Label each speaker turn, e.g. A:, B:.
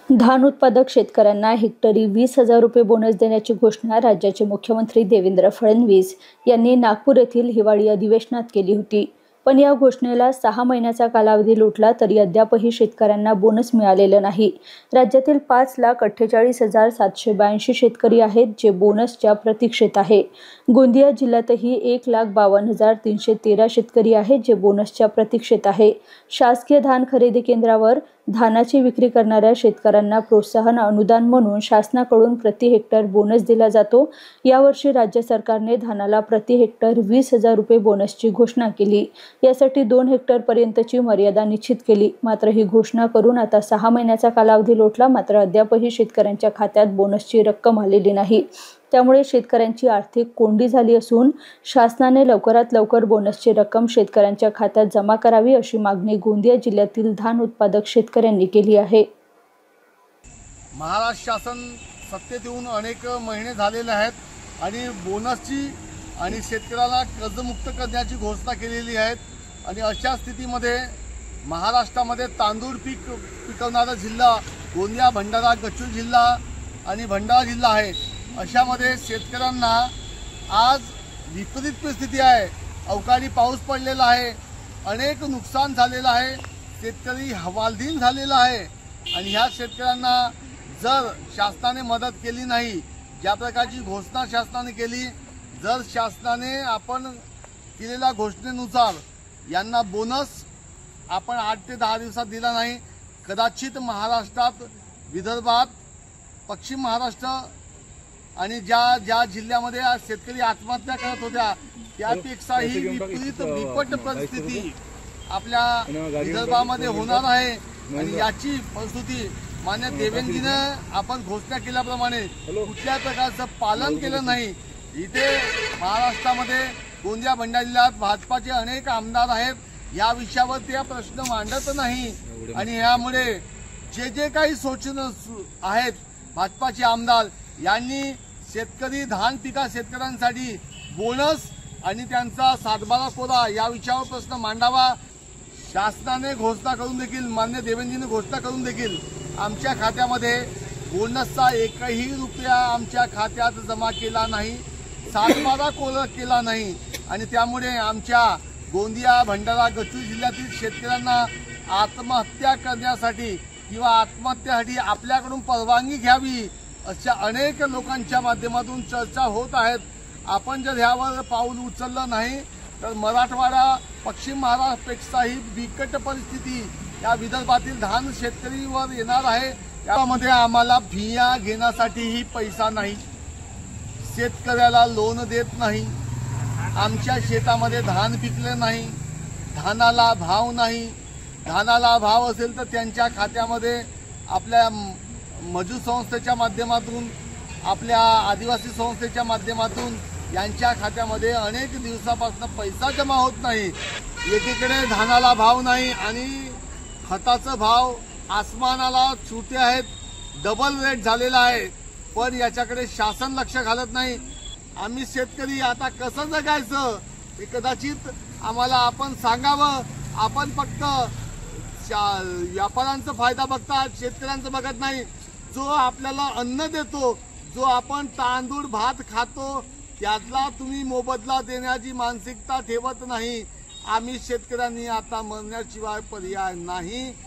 A: धान उत्पादक शेतकऱ्यांना हेक्टरी 20,000 रुपये बोनस देण्याची घोषणा राज्याचे मुख्यमंत्री देवेंद्र फडणवीस यांनी नागपूर येथील हिवाळी अधिवेशनात केली होती। पण या घोषणेला 6 महिन्याचा कालावधी लोटला तरी अद्यापही शेतकऱ्यांना बोनस मिळालेला नाही। राज्यातील 5,48,782 शेतकरी आहेत जे बोनसच्या प्रतीक्षेत आहे। गोंदिया जिल्ह्यातही 1,52,313 शेतकरी आहेत जे बोनसच्या प्रतीक्षेत आहे। शासकीय धान खरेदी केंद्रावर धानाची विक्री करणाऱ्या शेतकऱ्यांना प्रोत्साहन अनुदान म्हणून शासनाकडून प्रति हेक्टर बोनस दिला जातो। यावर्षी राज्य सरकारने धानाला प्रति हेक्टर 20,000 रुपये बोनसची घोषणा केली। यासाठी 2 हेक्टर पर्यंतची मर्यादा निश्चित केली। मात्र ही घोषणा करून आता 6 महिन्याचा कालावधी लोटला, मात्र अद्यापही शेतकऱ्यांच्या खात्यात बोनसची रक्कम आलेली नाही। त्यामुळे शेतकऱ्यांची आर्थिक कोंडी झाली असून शासनाने लवकरात लवकर बोनसची रक्कम शेतकऱ्यांच्या खात्यात जमा करावी अशी मागणी गोंदिया जिल्ह्यातील धान उत्पादक शेतकऱ्यांनी केली आहे।
B: महाराष्ट्र शासन सत्तेत येऊन अनेक महिने झालेले आहेत आणि बोनसची आणि शेतकऱ्याला कर्जमुक्त करण्याची घोषणा केलेली आहे। आणि अशा स्थितीमध्ये महाराष्ट्रामध्ये तांदूळ पिकवणारा जिल्हा गोंदिया, भंडारा, गच्चू जिल्हा आणि भंडारा जिल्हा आहे। अशामध्ये शेतकऱ्यांना आज विपरीत परिस्थिती आहे। अवकाळी पाऊस पडलेला आहे, अनेक नुकसान झालेलं आहे, शेतकरी हवालदिल झालेला आहे। आणि ह्या शेतकऱ्यांना जर शासनाने मदत केली नाही, ज्या प्रकारची घोषणा शासनाने केली, जर शासनाने आपण केलेल्या घोषणेनुसार यांना बोनस आपण 8 ते 10 दिवसात दिला नाही, कदाचित महाराष्ट्रात, विदर्भात, पश्चिम महाराष्ट्र आणि ज्या जिल्ह्यामध्ये शेतकरी आत्महत्या करत होत्या त्यापेक्षाही बिकट परिस्थिती आपल्या विदर्भामध्ये होणार आहे। आणि याची परिस्थिती मान्य देवेंद्रजीनं आपण घोषणा केल्याप्रमाणे कुठल्या प्रकारचं पालन केलं नाही। इथे महाराष्ट्रामध्ये गोंदिया, भंडारा जिल्ह्यात भाजपाचे अनेक आमदार आहेत, या विषयावर ते प्रश्न मांडत नाही। आणि यामुळे जे काही सूचना आहेत भाजपाचे आमदार यांनी शेतकरी धान पिका शेतकऱ्यांसाठी बोनस आणि त्यांचा सातबारा कोरा या विषयावर प्रश्न मांडावा। शासनाने घोषणा करून देखील, मान्य देवेंद्रजीने घोषणा करून देखील आमच्या खात्यामध्ये बोनसचा एकही रुपया आमच्या खात्यात जमा केला नाही, सातबारा कोरा केला नाही। आणि त्यामुळे आमच्या गोंदिया, भंडारा, गच्चू जिल्ह्यातील शेतकऱ्यांना आत्महत्या करण्यासाठी किंवा आत्महत्येसाठी आपल्याकडून परवानगी घ्यावी अशा अनेक लोकांच्या माध्यमातून चर्चा होत आहेत। आपण जर ह्यावर पाऊल उचललं नाही तर मराठवाडा, पश्चिम महाराष्ट्रापेक्षाही बिकट परिस्थिती या विदर्भातील धान शेतकरीवर येणार आहे। यामध्ये आम्हाला बिया घेण्यासाठीही पैसा नाही, शेतकऱ्याला लोन देत नाही, आमच्या शेतामध्ये धान पिकले नाही, धानाला भाव नाही। धानाला भाव असेल तर त्यांच्या खात्यामध्ये आपल्या मजूर संस्थेच्या माध्यमातून, आपल्या आदिवासी संस्थेच्या माध्यमातून यांच्या खात्यामध्ये अनेक दिवसापासून पैसा जमा होत नाही। एकीकडे धानाला भाव नाही आणि खताचा भाव आसमानाला छुटे आहेत, डबल रेट झालेला आहे, पण याच्याकडे शासन लक्ष घालत नाही। आम्ही शेतकरी आता कसं जगायचं हे कदाचित आम्हाला आपण सांगावं। आपण फक्त व्यापाऱ्यांचा फायदा बघतात, शेतकऱ्यांचं बघत नाही। जो आपल्याला अन्न देतो, जो आपण तांदूळ भात खातो, त्यातला तुम्ही मोबदला देण्याची मानसिकता ठेवत नाही। आम्ही शेतकऱ्यांनी आता मरण्याशिवाय पर्याय नाही।